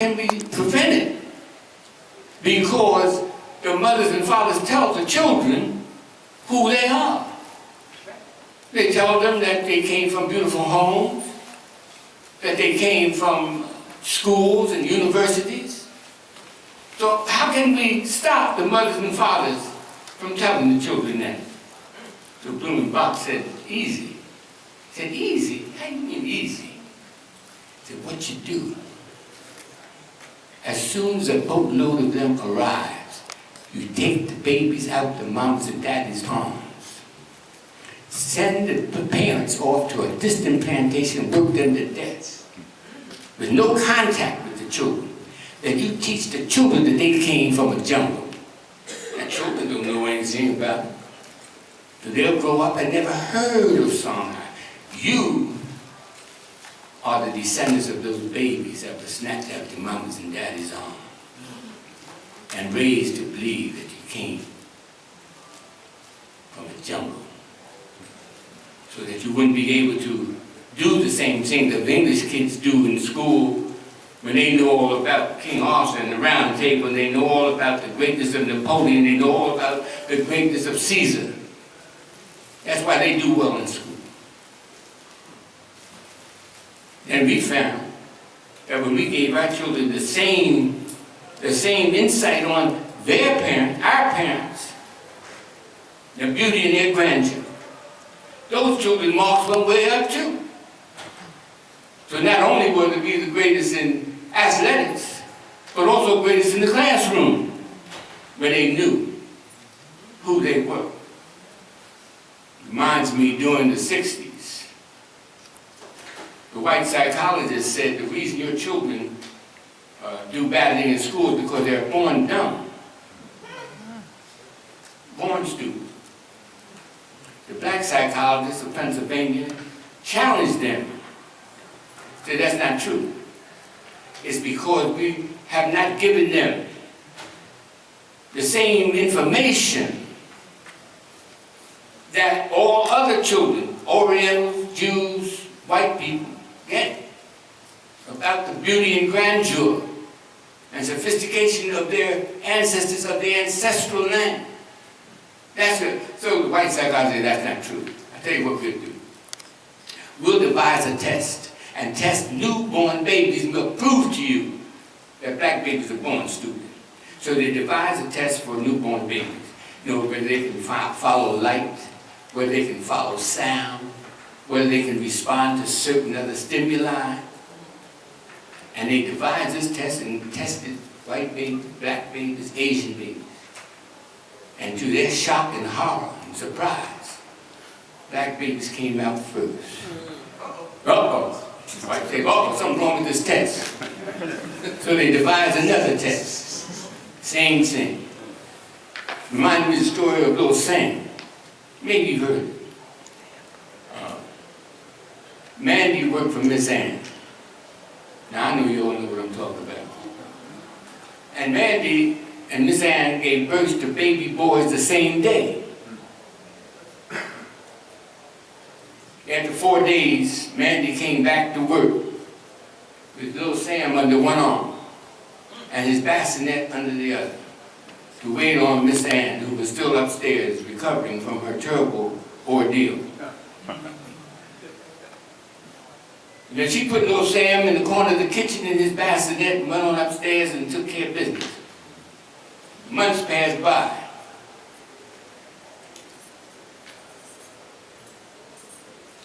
can be prevented because the mothers and fathers tell the children who they are. They tell them that they came from beautiful homes, that they came from schools and universities. So how can we stop the mothers and fathers from telling the children that? So Blumenbach said, easy. He said, easy? How do you mean easy? He said, what you do, as soon as a boatload of them arrives, you take the babies out the moms and daddy's arms. Send the parents off to a distant plantation, work them to death, with no contact with the children. Then you teach the children that they came from a jungle. And children don't know anything about it. So they'll grow up and never heard of Songhai. You are the descendants of those babies that were snatched out of your mama's and daddy's arms and raised to believe that you came from a jungle, so that you wouldn't be able to do the same thing that the English kids do in school when they know all about King Arthur and the Round Table, and they know all about the greatness of Napoleon, they know all about the greatness of Caesar. That's why they do well in school. And we found that when we gave our children the same insight on their parents, our parents, the beauty in their grandchildren, those children marched one way up too. So not only were they be the greatest in athletics, but also greatest in the classroom, where they knew who they were. Reminds me during the 60s, the white psychologist said the reason your children do badly in school is because they're born dumb, born stupid. The black psychologist of Pennsylvania challenged them. Said that's not true. It's because we have not given them the same information that all other children, Orientals, Jews, white people, get about the beauty and grandeur and sophistication of their ancestors, of their ancestral land. That's it. So the white psychologist said that's not true. I'll tell you what we'll do. We'll devise a test and test newborn babies, and we'll prove to you that black babies are born stupid. So they devise a test for newborn babies. You know, whether they can follow light, whether they can follow sound, whether they can respond to certain other stimuli. And they devised this test and tested white babies, black babies, Asian babies. And to their shock and horror and surprise, black babies came out first. Uh-oh. White say, uh-oh, something's wrong with this test. So they devised another test. Same thing. Reminded me of the story of little Sam. Maybe you've heard it. Mandy worked for Miss Ann. Now, I know you all know what I'm talking about. And Mandy and Miss Ann gave birth to baby boys the same day. After 4 days, Mandy came back to work with little Sam under one arm and his bassinet under the other to wait on Miss Ann, who was still upstairs recovering from her terrible ordeal. And then she put little Sam in the corner of the kitchen in his bassinet and went on upstairs and took care of business. Months passed by.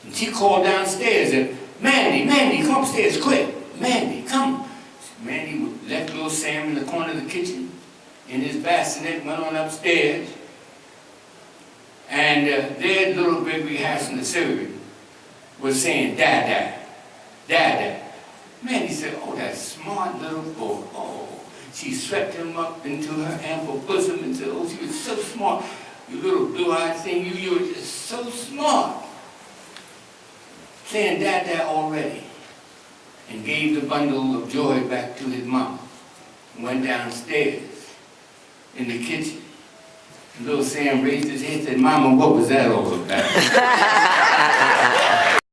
And she called downstairs and, Mandy, come upstairs quick. Mandy, come. Mandy left little Sam in the corner of the kitchen in his bassinet, went on upstairs. And there little Gregory Harrison, the servant, was saying, Dad. Mandy said, oh, that smart little boy. Oh, she swept him up into her ample bosom and said, oh, she was so smart. You little blue-eyed thing, you were just so smart. Saying Dad already. And gave the bundle of joy back to his mom. And went downstairs in the kitchen. And little Sam raised his head and said, Mama, what was that all about?